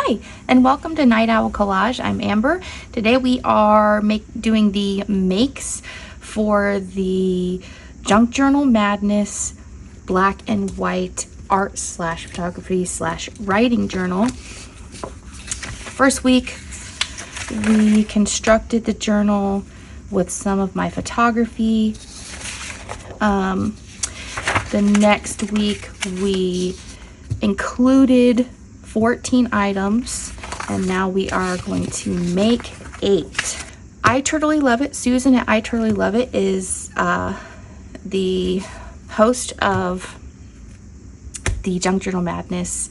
Hi, and welcome to Night Owl Collage. I'm Amber. Today we are doing the makes for the Junk Journal Madness black and white art / photography / writing journal. First week we constructed the journal with some of my photography. The next week we included 14 items, and now we are going to make 8. iturtleyloveit, Susan at iturtleyloveit is the host of the Junk Journal Madness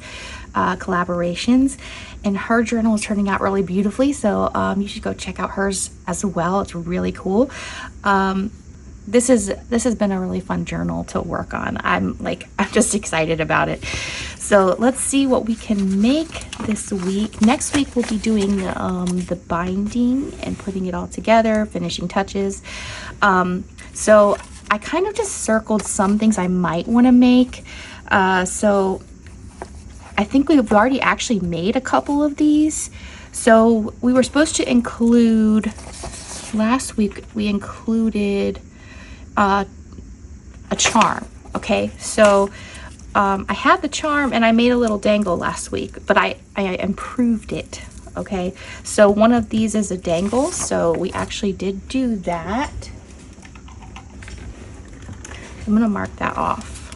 collaborations, and her journal is turning out really beautifully, so you should go check out hers as well. It's really cool. This has been a really fun journal to work on. I'm just excited about it. So let's see what we can make this week. Next week we'll be doing the binding and putting it all together, finishing touches. So I kind of just circled some things I might want to make. So I think we've already actually made a couple of these. So we were supposed to include, last week we included a charm. Okay, so I had the charm and I made a little dangle last week, but I improved it. Okay, so one of these is a dangle, so we actually did do that. I'm gonna mark that off,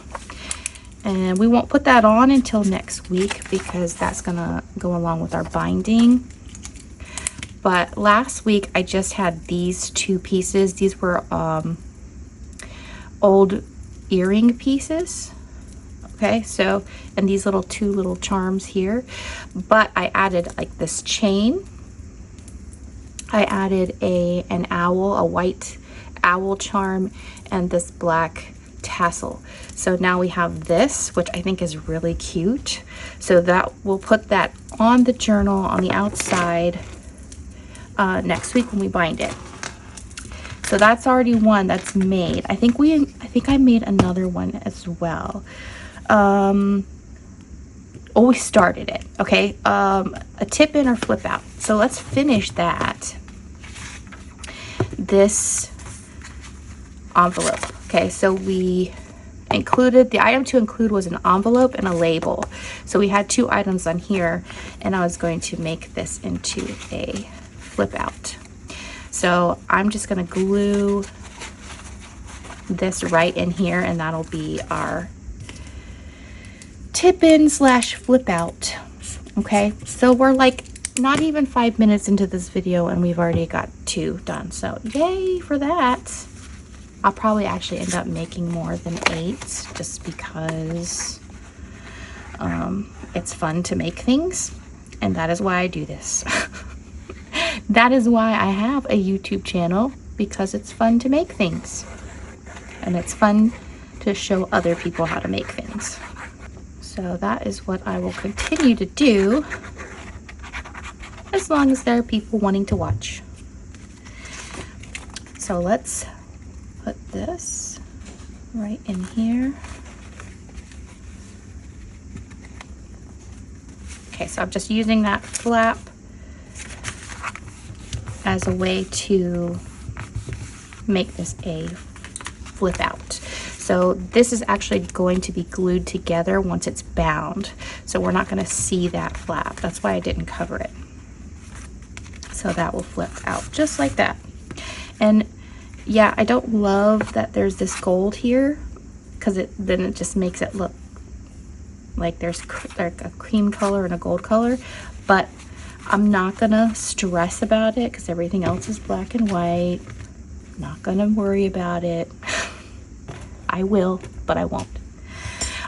and we won't put that on until next week because that's gonna go along with our binding. But last week I just had these 2 pieces. These were old earring pieces. Okay, so, and these 2 little charms here, but I added like this chain. I added an owl, a white owl charm, and this black tassel. So now we have this, which I think is really cute. So that we'll put that on the journal on the outside next week when we bind it. So that's already one that's made. I think I made another one as well. We started it. Okay, a tip in or flip out. So let's finish that. This envelope. Okay, so we included, the item to include was an envelope and a label. So we had 2 items on here, and I was going to make this into a flip out. So I'm just gonna glue this right in here, and that'll be our tip in / flip out. Okay, so we're like not even 5 minutes into this video and we've already got 2 done, so yay for that. I'll probably actually end up making more than 8 just because it's fun to make things, and that is why I do this. That is why I have a YouTube channel, because it's fun to make things, and it's fun to show other people how to make things. So that is what I will continue to do as long as there are people wanting to watch. So let's put this right in here. Okay, so I'm just using that flap as a way to make this a flip out. So this is actually going to be glued together once it's bound, so we're not going to see that flap. That's why I didn't cover it. So that will flip out just like that. And yeah, I don't love that there's this gold here, because then it just makes it look like there's like a cream color and a gold color, but I'm not gonna stress about it because everything else is black and white. Not gonna worry about it. I will, but I won't.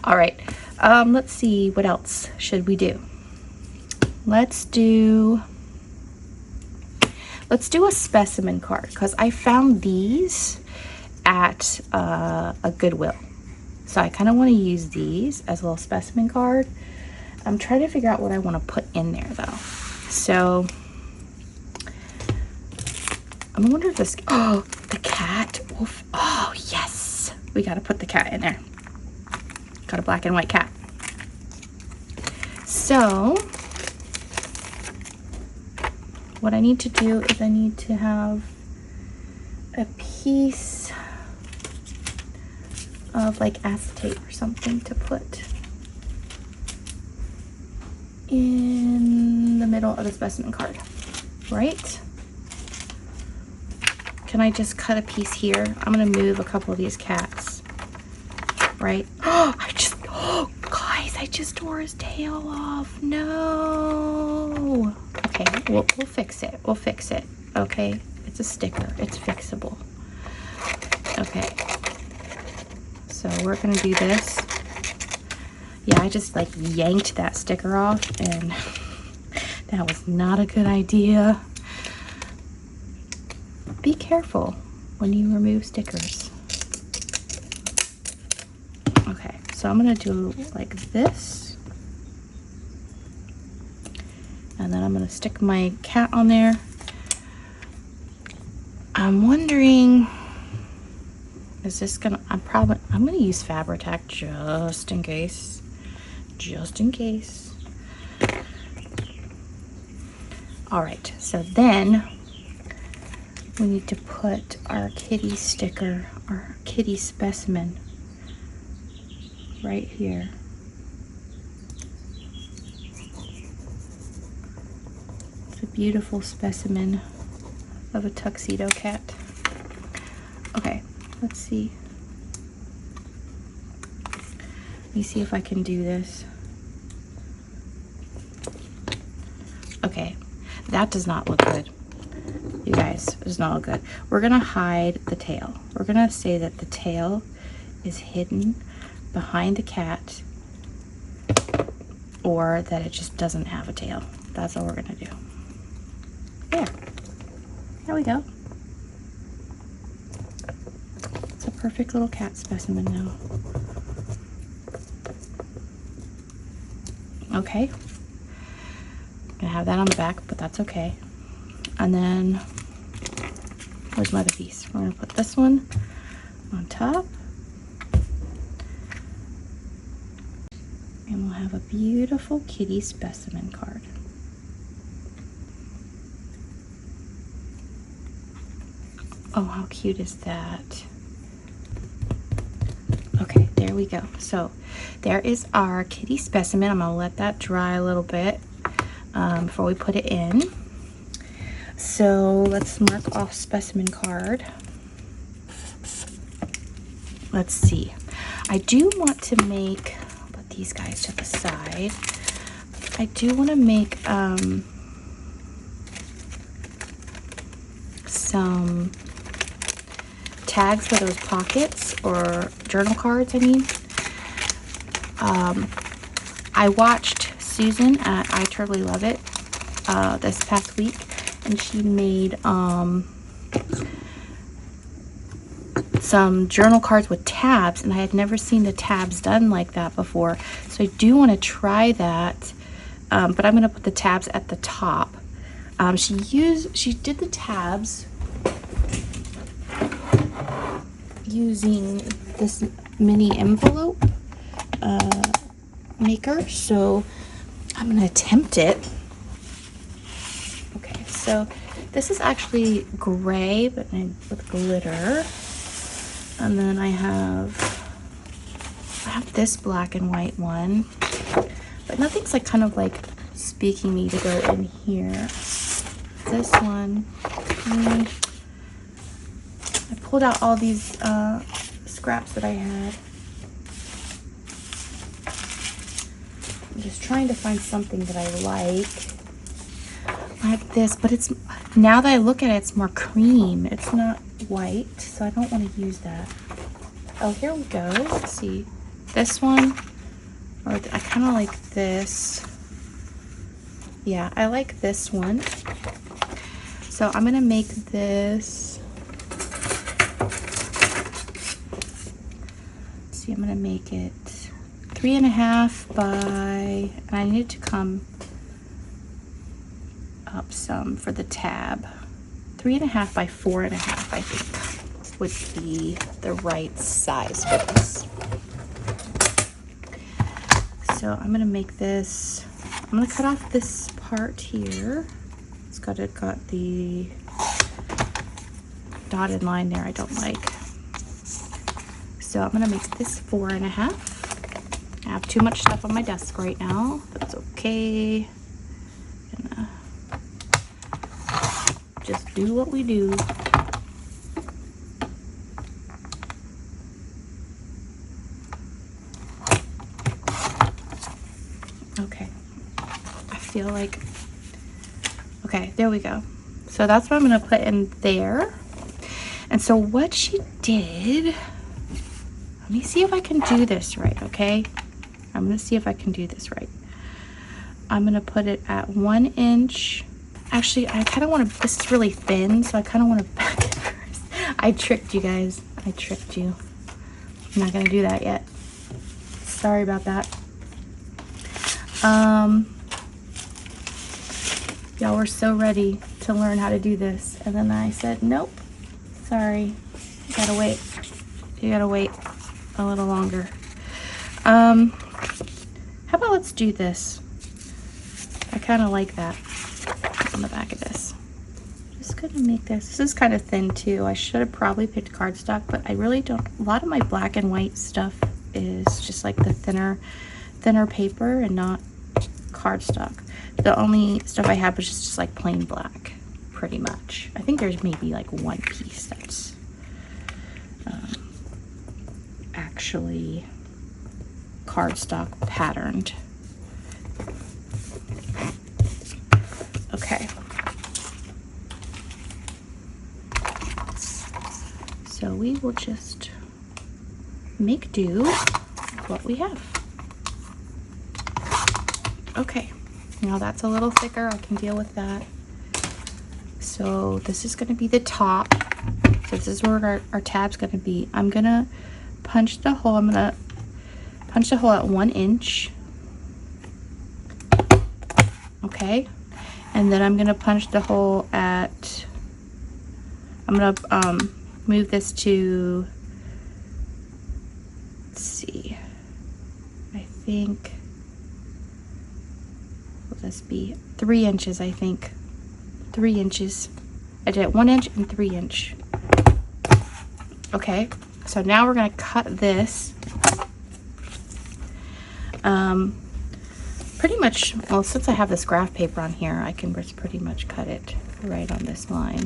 All right, let's see, what else should we do? Let's do a specimen card, because I found these at a Goodwill. So I kind of want to use these as a little specimen card. I'm trying to figure out what I want to put in there though. So I wonder if this, oh, the cat. Wolf. Oh yes, we got to put the cat in there. Got a black and white cat. So what I need to do is I need to have a piece of like acetate or something to put in the middle of the specimen card, right? Can I just cut a piece here? I'm gonna move a couple of these cats, right? Oh, guys, I just tore his tail off. No. Okay, we'll fix it. We'll fix it. Okay, it's a sticker. It's fixable. Okay. So we're gonna do this. Yeah, I just like yanked that sticker off, and that was not a good idea. Be careful when you remove stickers. Okay, so I'm gonna do like this, and then I'm gonna stick my cat on there. I'm wondering, is this gonna, I'm gonna use Fabri-Tac just in case. Just in case. All right, so then we need to put our kitty sticker, our kitty specimen right here. It's a beautiful specimen of a tuxedo cat. Okay, let's see. Let me see if I can do this. Okay, that does not look good. You guys, it does not look good. We're gonna hide the tail. We're gonna say that the tail is hidden behind the cat, or that it just doesn't have a tail. That's all we're gonna do. There we go. It's a perfect little cat specimen now. Okay. Gonna have that on the back, but that's okay. And then, where's my other piece? We're gonna put this one on top. And we'll have a beautiful kitty specimen card. Oh, how cute is that? Okay, there we go. So there is our kitty specimen. I'm gonna let that dry a little bit before we put it in. So let's mark off specimen card. Let's see. I do want to make, put these guys to the side. I do want to make some tags for those pockets, or journal cards, I mean. I watched Susan at iturtleyloveit this past week, and she made some journal cards with tabs, and I had never seen the tabs done like that before, so I do want to try that, but I'm going to put the tabs at the top. She did the tabs using this mini envelope maker, so I'm going to attempt it. Okay, so this is actually gray, but with glitter. And then I have this black and white one, but nothing's like kind of like speaking me to go in here. This one, I pulled out all these scraps that I had. I'm just trying to find something that I like this, but it's, now that I look at it, it's more cream. It's not white, so I don't want to use that. Oh, here we go. Let's see. This one, or I kind of like this. Yeah, I like this one. So I'm gonna make this. Let's see, I'm gonna make it 3.5 by, and I need it to come up some for the tab. 3.5 by 4.5, I think, would be the right size for this. So I'm gonna make this, I'm gonna cut off this part here. It's got the dotted line there I don't like. So I'm gonna make this 4.5. I have too much stuff on my desk right now. That's okay. Gonna just do what we do. Okay. I feel like, okay, there we go. So that's what I'm gonna put in there. And so what she did, let me see if I can do this right, okay? I'm gonna see if I can do this right. I'm gonna put it at 1 inch. Actually, I kind of want to, this is really thin, so I kind of want to back it first. I tricked you guys. I tricked you. I'm not gonna do that yet. Sorry about that. Y'all were so ready to learn how to do this, and then I said, nope, sorry, you gotta wait. You gotta wait a little longer. How about let's do this? I kind of like that on the back of this. Just gonna make this. This is kind of thin too. I should have probably picked cardstock, but I really don't. A lot of my black and white stuff is just like the thinner paper and not cardstock. The only stuff I have is just like plain black, pretty much. I think there's maybe like one piece that's actually cardstock patterned. Okay. So we will just make do with what we have. Okay. Now that's a little thicker. I can deal with that. So this is going to be the top. So this is where our tab's going to be. I'm going to punch the hole. I'm going to punch the hole at 1 inch. Okay. And then I'm going to punch the hole at, I'm going to move this to, let's see, I think, will this be 3 inches, I think. 3 inches. I did 1 inch and 3 inch. Okay, so now we're gonna cut this. Pretty much, well, since I have this graph paper on here, I can just pretty much cut it right on this line.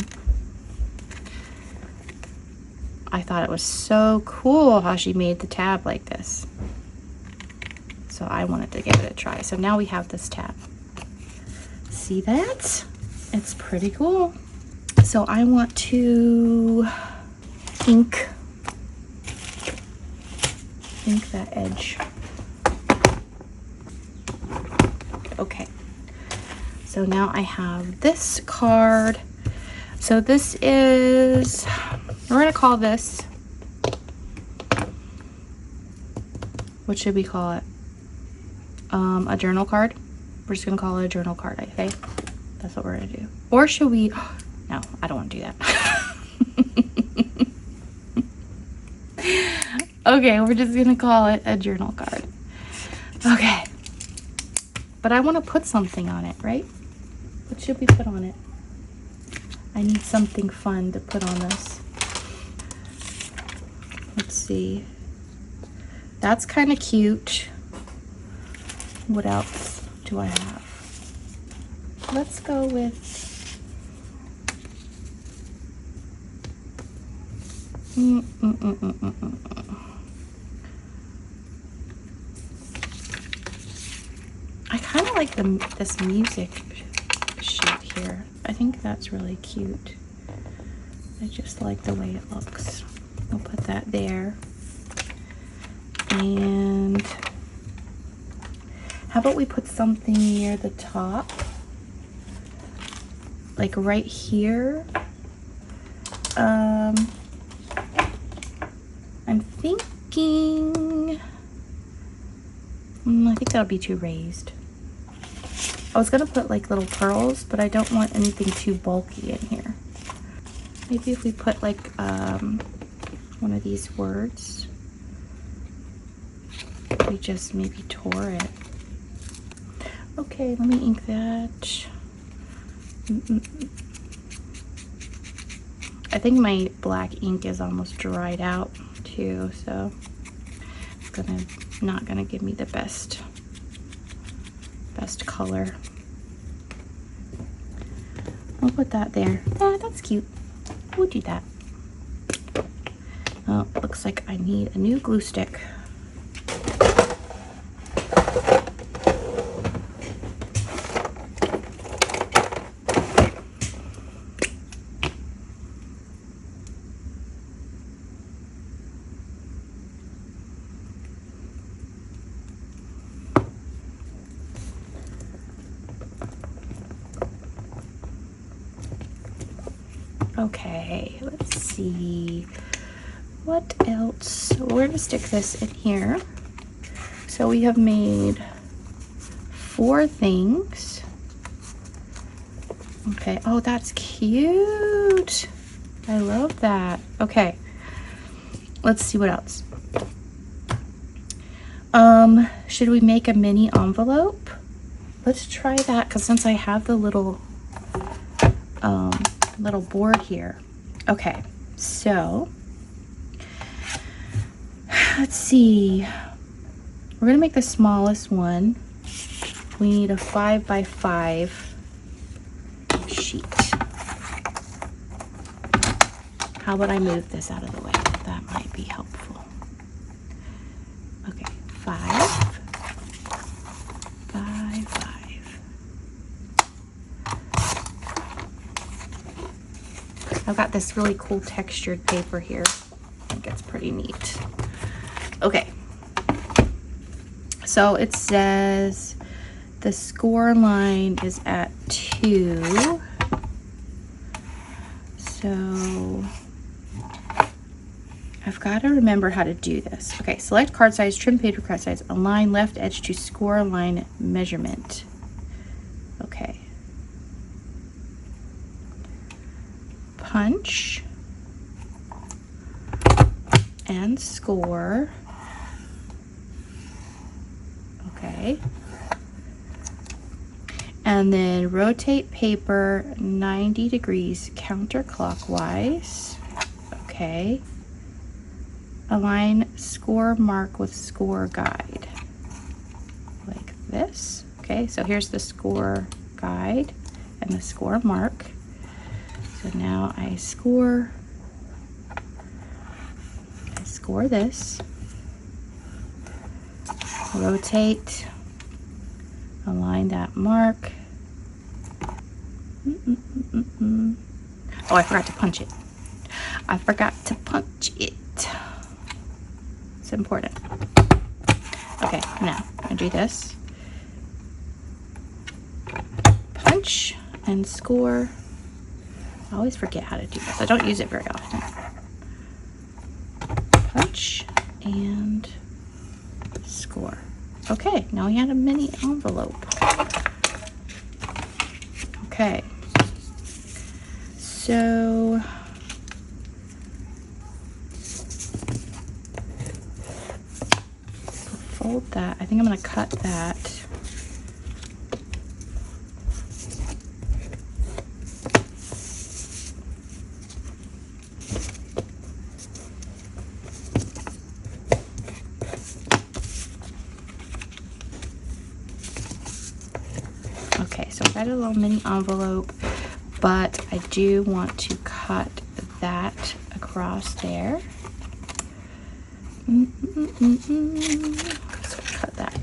I thought it was so cool how she made the tab like this. So I wanted to give it a try. So now we have this tab. See that? It's pretty cool. So I want to ink that edge. Okay. So now I have this card. So this is, we're gonna call this, what should we call it? A journal card. We're just gonna call it a journal card, okay? That's what we're gonna do. Or should we, no, I don't wanna do that. Okay, we're just gonna call it a journal card. Okay. But I wanna put something on it, right? What should we put on it? I need something fun to put on this. Let's see. That's kind of cute. What else do I have? Let's go with I kind of like this music sheet here. I think that's really cute. I just like the way it looks. We'll put that there. And how about we put something near the top? Like right here. I'm thinking, I think that'll be too raised. I was gonna put like little pearls, but I don't want anything too bulky in here. Maybe if we put like one of these words, we just maybe tore it. Okay, let me ink that. I think my black ink is almost dried out too, so it's not gonna give me the best color. I'll put that there. Ah, that's cute. We'll do that. Oh, looks like I need a new glue stick. Okay, let's see. What else? We're gonna stick this in here. So we have made 4 things. Okay, oh, that's cute. I love that. Okay, let's see what else. Should we make a mini envelope? Let's try that, because since I have the little board here. Okay, so let's see. We're gonna make the smallest one. We need a 5 by 5 sheet. How about I move this out of the way? That might be helpful. Okay, 5 by 5. I've got this really cool textured paper here. I think it's pretty neat. Okay, so it says the score line is at 2. So I've got to remember how to do this. Okay, select card size, trim paper card size, align left edge to score line measurement. Okay. Punch and score. Okay. And then rotate paper 90 degrees counterclockwise. Okay. Align score mark with score guide. Like this. Okay, so here's the score guide and the score mark. So now I score this. Rotate. Align that mark. Oh, I forgot to punch it. I forgot to punch it. It's important. Okay, now I'm gonna do this. Punch and score. I always forget how to do this. I don't use it very often. Punch and score. Okay, now we had a mini envelope. Okay, so fold that. I think I'm going to cut that. Okay, so I got a little mini envelope, but I do want to cut that across there. So cut that.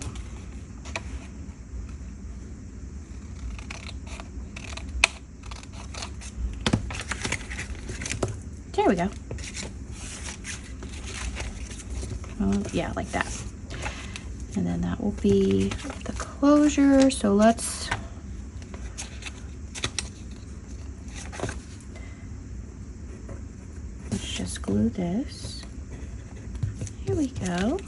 There we go. Yeah, like that. And then that will be the closure. So let's just glue this. Here we go.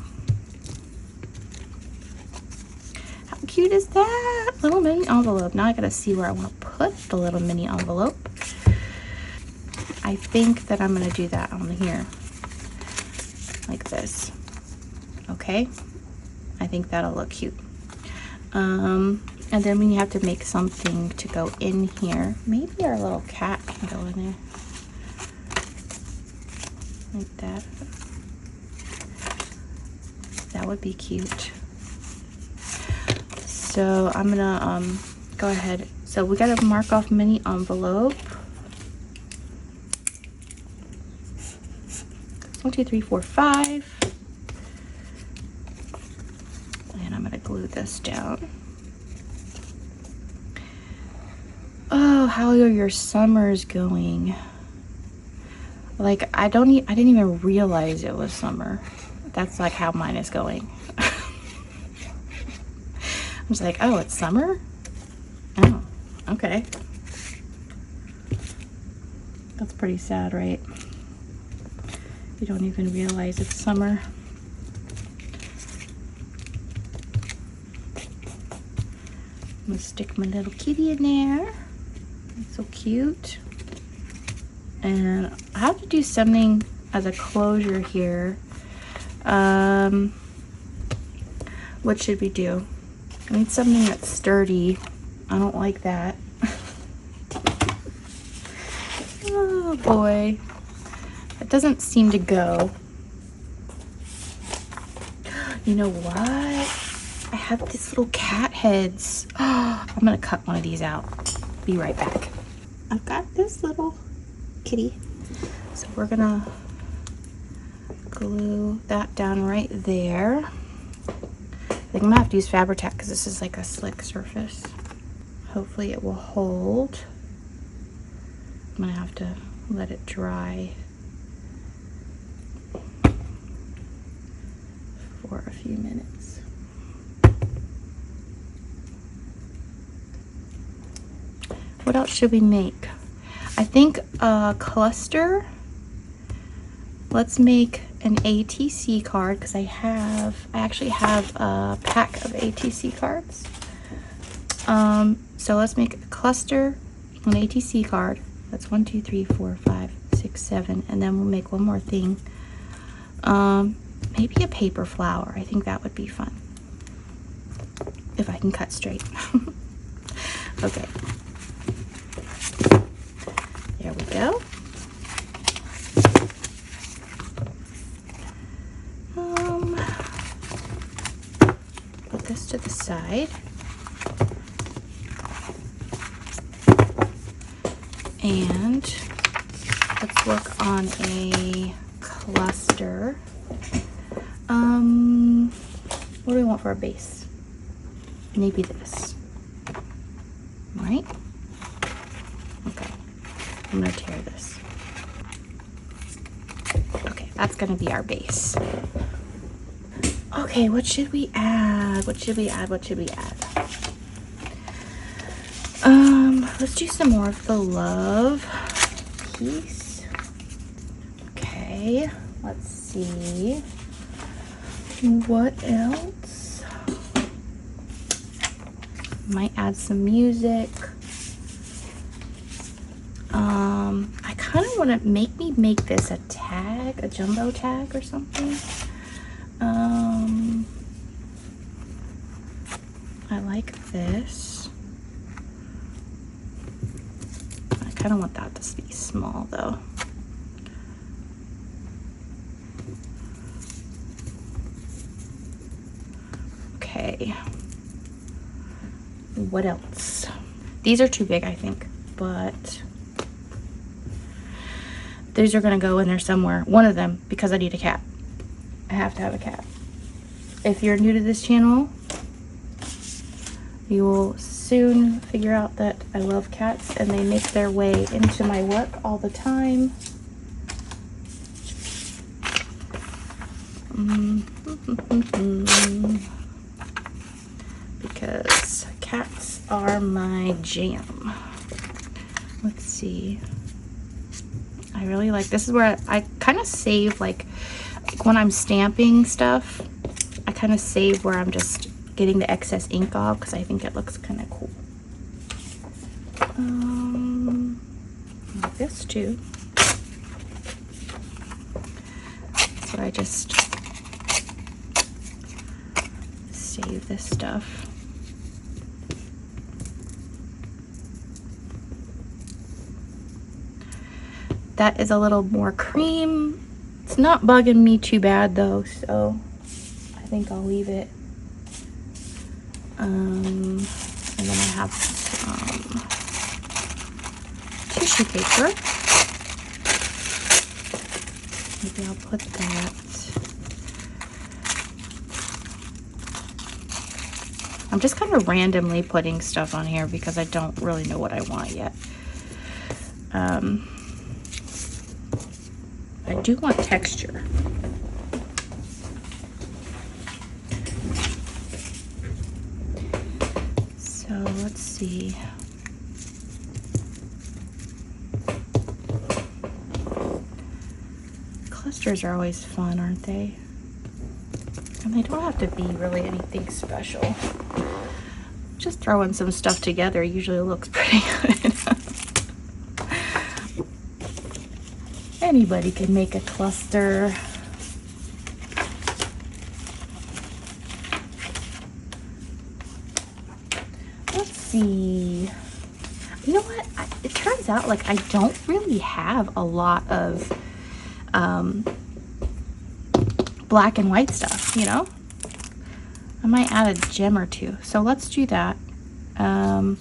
How cute is that? Little mini envelope. Now I gotta see where I want to put the little mini envelope. I think that I'm gonna do that on here. Like this. Okay? I think that'll look cute. And then we have to make something to go in here. Maybe our little cat can go in there. Like that. That would be cute. So I'm gonna go ahead. So we gotta mark off mini envelope. 1, 2, 3, 4, 5. And I'm gonna glue this down. Oh, how are your summers going? Like, I didn't even realize it was summer. That's like how mine is going. I was like, oh, it's summer? Oh, okay. That's pretty sad, right? You don't even realize it's summer. I'm gonna stick my little kitty in there. It's so cute. And I have to do something as a closure here. What should we do? I need something that's sturdy. I don't like that. Oh boy. It doesn't seem to go. You know what? I have these little cat heads. Oh, I'm gonna cut one of these out. Be right back. I've got this little kitty. So we're gonna glue that down right there. I think I'm gonna have to use Fabri-Tac because this is like a slick surface. Hopefully it will hold. I'm gonna have to let it dry for a few minutes. What else should we make? I think a cluster. Let's make an ATC card because I actually have a pack of ATC cards. So let's make a cluster, an ATC card. That's 1, 2, 3, 4, 5, 6, 7, and then we'll make one more thing. Maybe a paper flower. I think that would be fun if I can cut straight. Okay. There we go. Put this to the side. And let's work on a cluster. What do we want for a base? Maybe this. Right? Okay. I'm gonna tear this. Okay, that's gonna be our base. Okay, what should we add? What should we add? What should we add? Let's do some more of the love piece. Okay, let's see. What else? Might add some music. I kind of want to make this a tag, a jumbo tag or something. I like this. I kind of want that to be small though. Okay. What else? These are too big, I think, but these are gonna go in there somewhere. One of them, because I need a cat. I have to have a cat. If you're new to this channel, you will soon figure out that I love cats and they make their way into my work all the time. Because cats are my jam. Let's see. I really like, this is where I kind of save, like when I'm stamping stuff, I kind of save where I'm just getting the excess ink off because I think it looks kind of cool. Like this too. So I just save this stuff. that is a little more cream. It's not bugging me too bad though, so I think I'll leave it. And then I have some tissue paper. Maybe I'll put that. I'm just kind of randomly putting stuff on here because I don't really know what I want yet. I do want texture. So let's see. Clusters are always fun, aren't they? And they don't have to be really anything special. Just throwing some stuff together usually looks pretty good. Anybody can make a cluster. Let's see. You know what? It turns out like I don't really have a lot of black and white stuff, you know? I might add a gem or two. So let's do that. I'm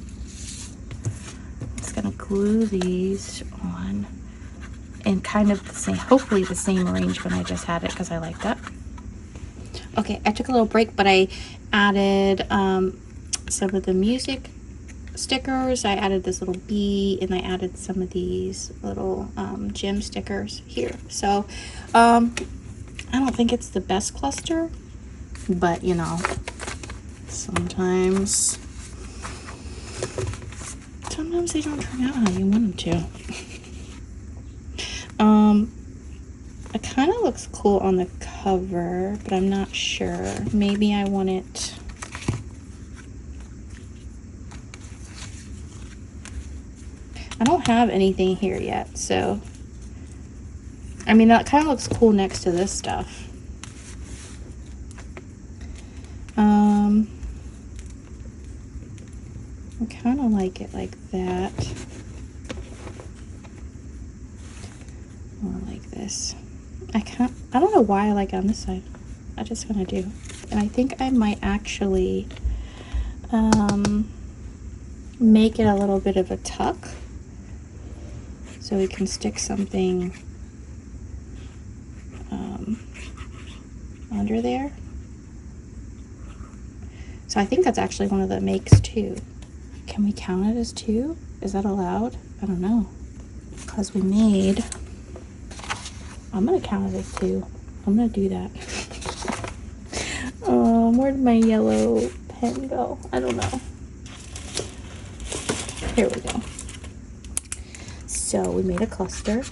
just gonna glue these on in kind of the same, hopefully the same arrangement I just had it, because I like that. Okay, I took a little break, but I added some of the music stickers. I added this little bee, and I added some of these little gem stickers here. So I don't think it's the best cluster, but you know, sometimes they don't turn out how you want them to. It kind of looks cool on the cover, but I'm not sure. Maybe I want it. I don't have anything here yet, so I mean, that kind of looks cool next to this stuff. I kind of like it like that, or like this. I don't know why I like it on this side. I just kind of do. And I think I might actually make it a little bit of a tuck, so we can stick something under there. So I think that's actually one of the makes too. Can we count it as 2? Is that allowed? I don't know. Because we made, I'm gonna count it as 2. I'm gonna do that. Where did my yellow pen go? I don't know. Here we go. So we made a cluster,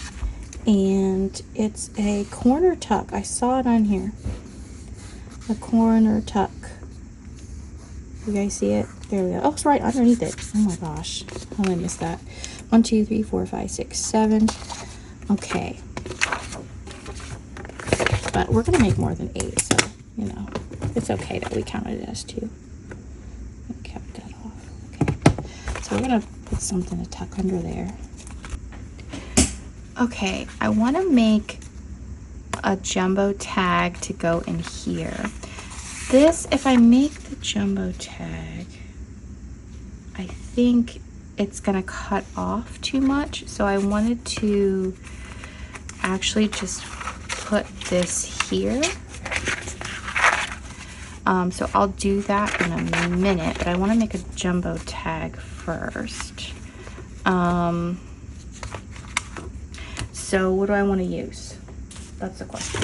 and it's a corner tuck. I saw it on here. A corner tuck. You guys see it? There we go. Oh, it's right underneath it. Oh my gosh. How did I miss that? 1, 2, 3, 4, 5, 6, 7. Okay. But we're going to make more than 8, so, you know, it's okay that we counted it as 2. I kept that off. Okay. So we're going to put something to tuck under there. Okay. I want to make a jumbo tag to go in here. This, if I make the jumbo tag, I think it's gonna cut off too much. So I wanted to actually just put this here. So I'll do that in a minute, but I want to make a jumbo tag first. So what do I want to use? That's the question.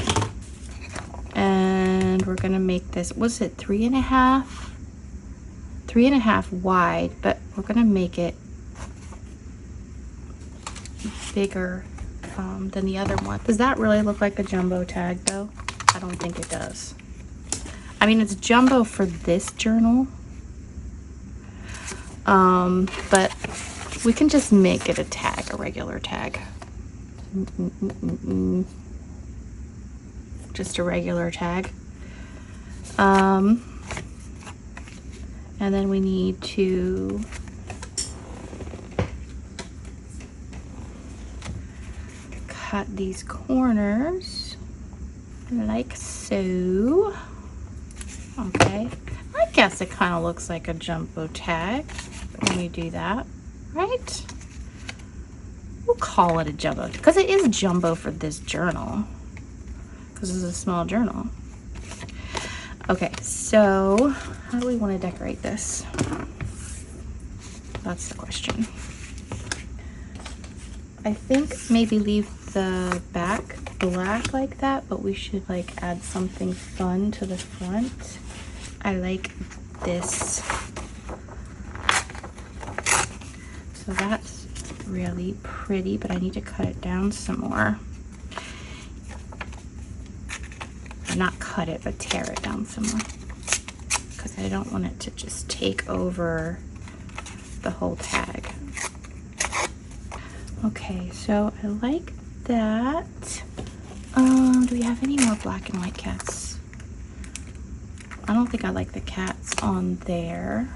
And we're gonna make this, was it 3.5? 3.5 wide, but we're gonna make it bigger than the other one. Does that really look like a jumbo tag though? I don't think it does. I mean, it's jumbo for this journal, but we can just make it a tag, a regular tag. Just a regular tag. And then we need to cut these corners like so. Okay, I guess it kind of looks like a jumbo tag when you do that, right? We'll call it a jumbo because it is jumbo for this journal because it's a small journal. Okay, so how do we want to decorate this? That's the question. I think maybe leave the back black like that, but we should like add something fun to the front. I like this. So that's really pretty, but I need to cut it down some more. Or not cut it, but tear it down some more. Because I don't want it to just take over the whole tag. Okay, so I like that. Do we have any more black and white cats? I don't think I like the cats on there.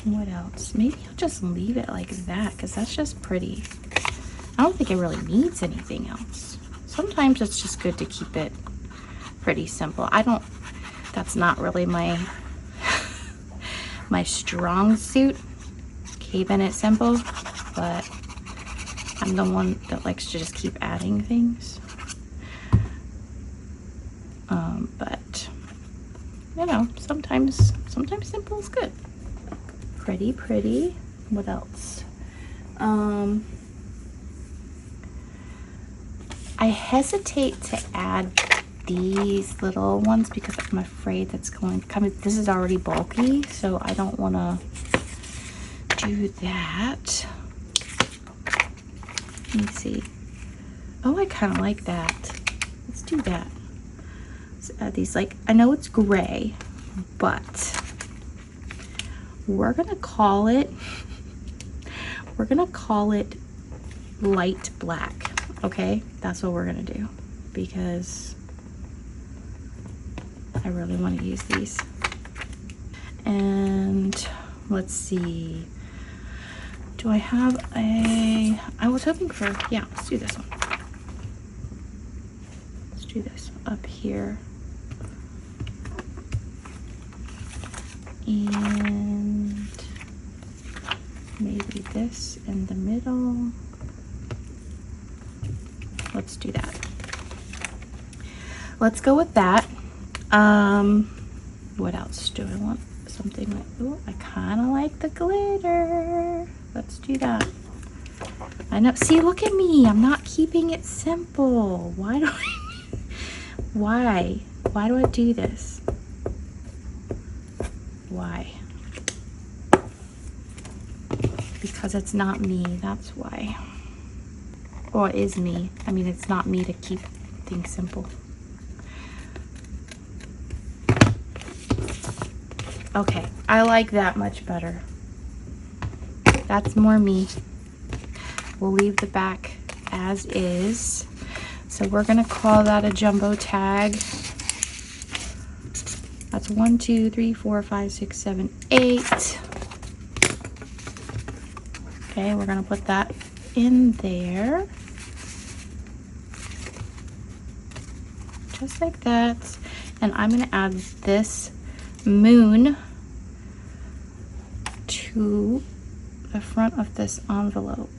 What else? Maybe I'll just leave it like that because that's just pretty. I don't think it really needs anything else. Sometimes it's just good to keep it pretty simple. That's not really my strong suit, keeping it simple, but I'm the one that likes to just keep adding things. But you know, sometimes simple is good. Pretty. What else? I hesitate to add these little ones because I'm afraid that's going to come. This is already bulky, so I don't want to do that. Let me see. Oh, I kind of like that. Let's do that. Let's add these, like, I know it's gray, but we're gonna call it light black. Okay, that's what we're gonna do because I really want to use these. And let's see, do I have I was hoping for, yeah, let's do this one. Let's do this up here. And maybe this in the middle. Let's do that. Let's go with that. What else do I want? Something like, oh, I kind of like the glitter. Let's do that. I know, see, look at me. I'm not keeping it simple. Why do I do this? Why? Because it's not me, that's why. Or it is me. I mean, it's not me to keep things simple. Okay, I like that much better. That's more me. We'll leave the back as is. So we're gonna call that a jumbo tag. That's 1, 2, 3, 4, 5, 6, 7, 8. Okay, we're gonna put that in there. Just like that. And I'm gonna add this moon to the front of this envelope.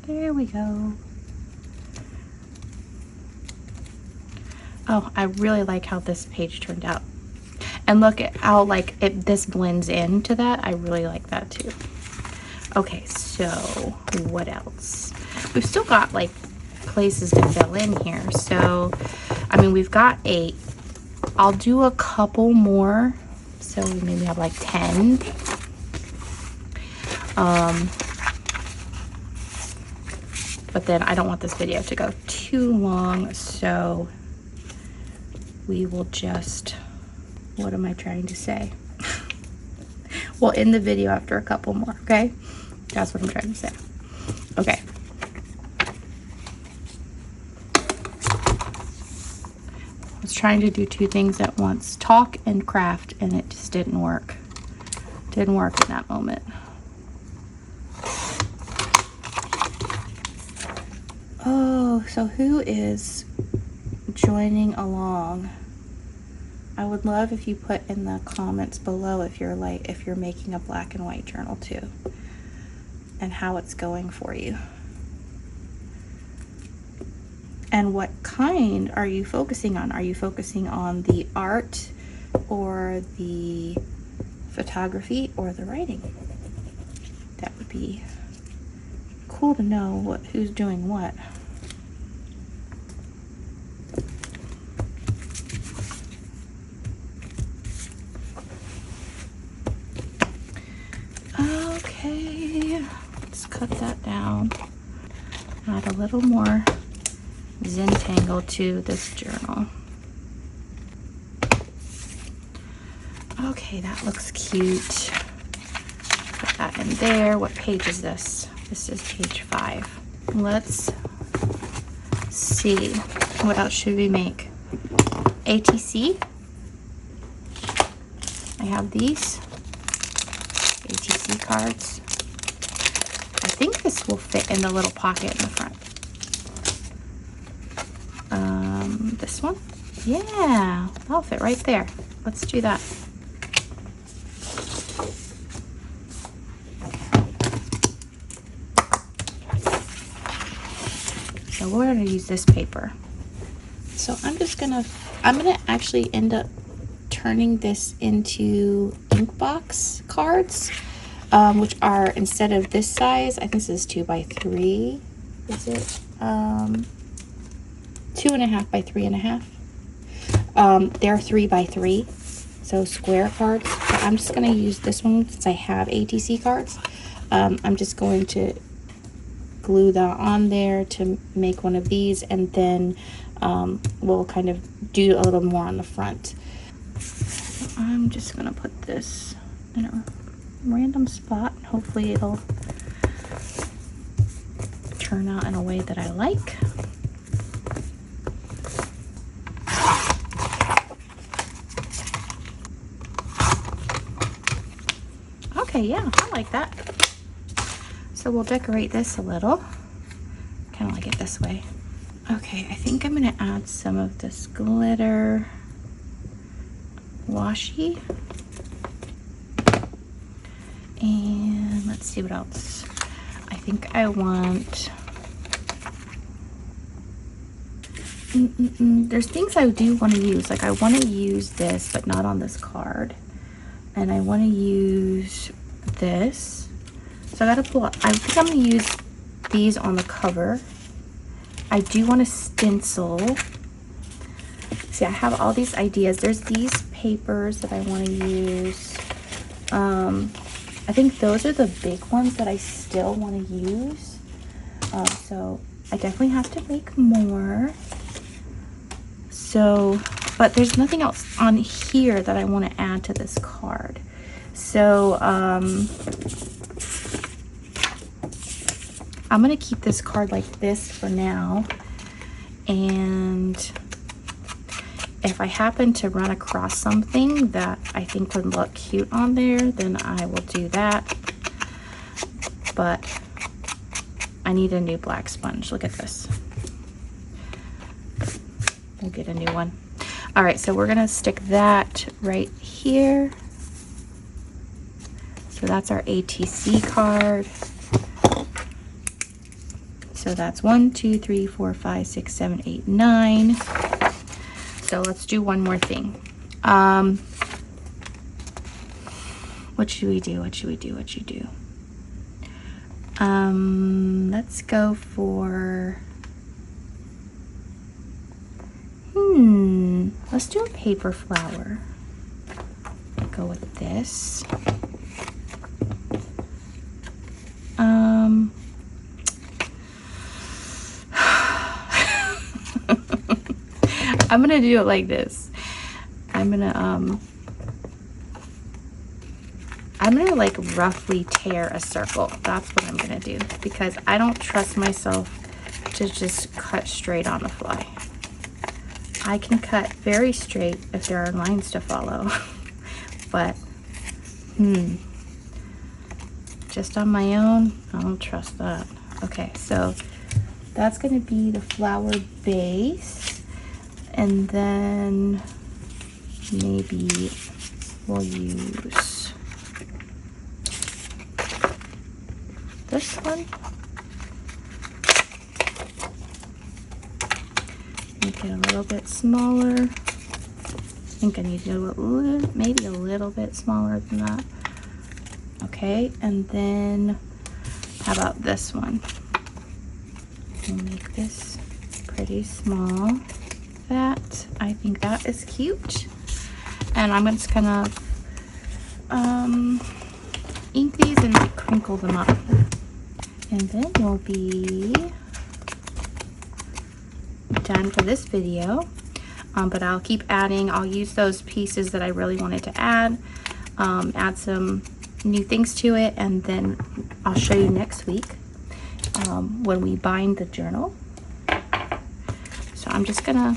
There we go. Oh, I really like how this page turned out. And look at how like this blends into that. I really like that too. Okay, so what else? We've still got like places to fill in here. So, I mean, we've got 8. I'll do a couple more. So we maybe have like 10. But then I don't want this video to go too long, so we will just, what am I trying to say? We'll end the video after a couple more, okay? That's what I'm trying to say. Okay. I was trying to do 2 things at once, talk and craft, and it just didn't work. Didn't work in that moment. Oh, so who is joining along? I would love if you put in the comments below if you're making a black and white journal too, and how it's going for you. And what kind are you focusing on? Are you focusing on the art or the photography or the writing? That would be cool to know who's doing what. Okay, let's cut that down. Add a little more Zentangle to this journal. Okay, that looks cute. Put that in there. What page is this? This is page 5. Let's see. What else should we make? ATC. I have these ATC cards. I think this will fit in the little pocket in the front. This one? Yeah, that'll fit right there. Let's do that. So we're gonna use this paper. So I'm gonna actually end up turning this into ink box cards, which are, instead of this size, I think this is 2 by 3. Is it 2.5 by 3.5? They're 3 by 3, so square cards. But I'm just gonna use this one since I have ATC cards. I'm just going to glue that on there to make one of these, and then we'll kind of do a little more on the front. I'm just gonna put this in a random spot. Hopefully it'll turn out in a way that I like. Okay, yeah, I like that. So we'll decorate this a little. Kind of like it this way. Okay, I think I'm gonna add some of this glitter washi. And let's see what else. I think I want... There's things I do want to use. Like I want to use this, but not on this card. And I want to use this. So I gotta pull up. I think I'm gonna use these on the cover. I do want to stencil. See, I have all these ideas. There's these papers that I want to use. I think those are the big ones that I still want to use. So I definitely have to make more. So, but there's nothing else on here that I want to add to this card. So, I'm going to keep this card like this for now. And if I happen to run across something that I think would look cute on there, then I will do that. But I need a new black sponge. Look at this. We'll get a new one. All right, so we're going to stick that right here. So that's our ATC card. So that's 1, 2, 3, 4, 5, 6, 7, 8, 9. So let's do one more thing. What should we do? What should we do? What should we do? Let's go for... Let's do a paper flower. Go with this. I'm gonna do it like this. I'm gonna like roughly tear a circle. That's what I'm gonna do, because I don't trust myself to just cut straight on the fly. I can cut very straight if there are lines to follow, but just on my own, I don't trust that. Okay, so that's going to be the flower base. And then maybe we'll use this one. Make it a little bit smaller. I think I need to do it maybe a little bit smaller than that. Okay, and then how about this one? We'll make this pretty small. That, I think that is cute. And I'm just gonna ink these and like crinkle them up. And then we'll be done for this video. But I'll keep adding. I'll use those pieces that I really wanted to add some new things to it, and then I'll show you next week when we bind the journal. So I'm just gonna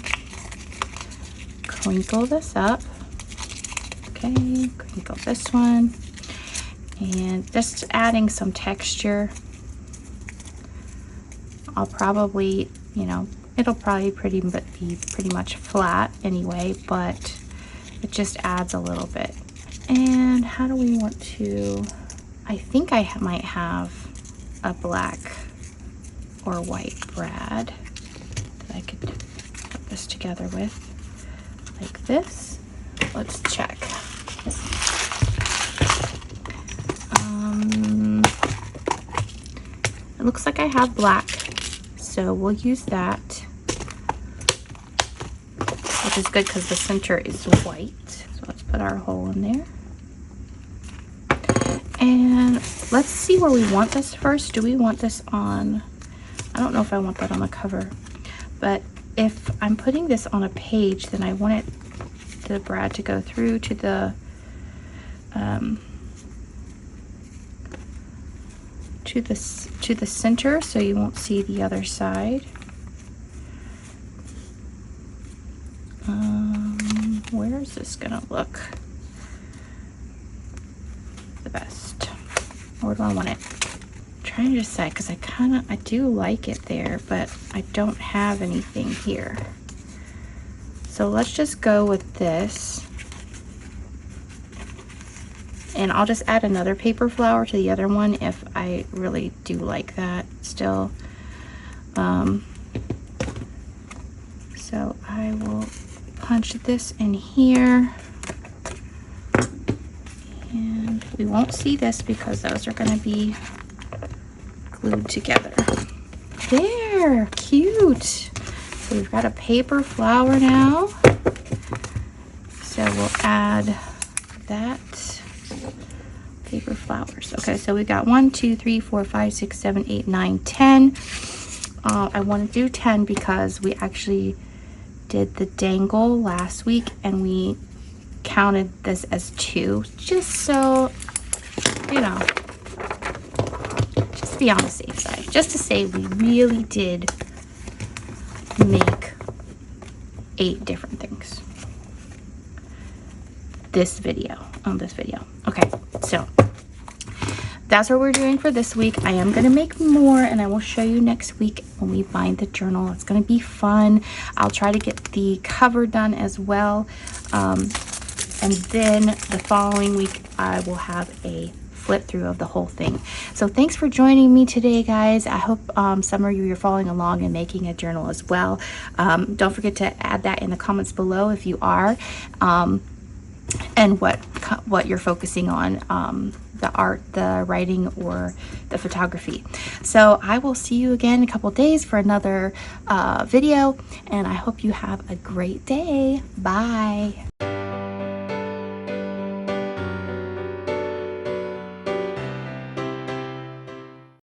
crinkle this up. Okay, crinkle this one, and just adding some texture. I'll probably, you know, it'll probably be pretty much flat anyway, but it just adds a little bit. And how do we want to, I think I might have a black or white brad that I could put this together with, like this. Let's check. It looks like I have black, so we'll use that, which is good because the center is white. So let's put our hole in there. And let's see where we want this first. Do we want this on, I don't know if I want that on the cover, but if I'm putting this on a page, then I want the brad to go through to the to the center, so you won't see the other side. Where is this gonna look the best? Where do I want it? I'm trying to decide, because I do like it there, but I don't have anything here. So let's just go with this. And I'll just add another paper flower to the other one if I really do like that still. So I will punch this in here. And we won't see this because those are going to be glued together. There, cute. So we've got a paper flower now. So we'll add that. Paper flowers. Okay, so we got 1, 2, 3, 4, 5, 6, 7, 8, 9, 10. I want to do 10 because we actually did the dangle last week and we counted this as 2, just so, you know, just to be on the safe side, just to say we really did make 8 different things on this video. Okay, so that's what we're doing for this week. I am going to make more, and I will show you next week when we bind the journal. It's going to be fun. I'll try to get the cover done as well, and then the following week I will have a flip through of the whole thing. So thanks for joining me today, guys. I hope some of you are following along and making a journal as well. Don't forget to add that in the comments below if you are, and what you're focusing on, the art, the writing, or the photography. So I will see you again in a couple days for another video, and I hope you have a great day. Bye.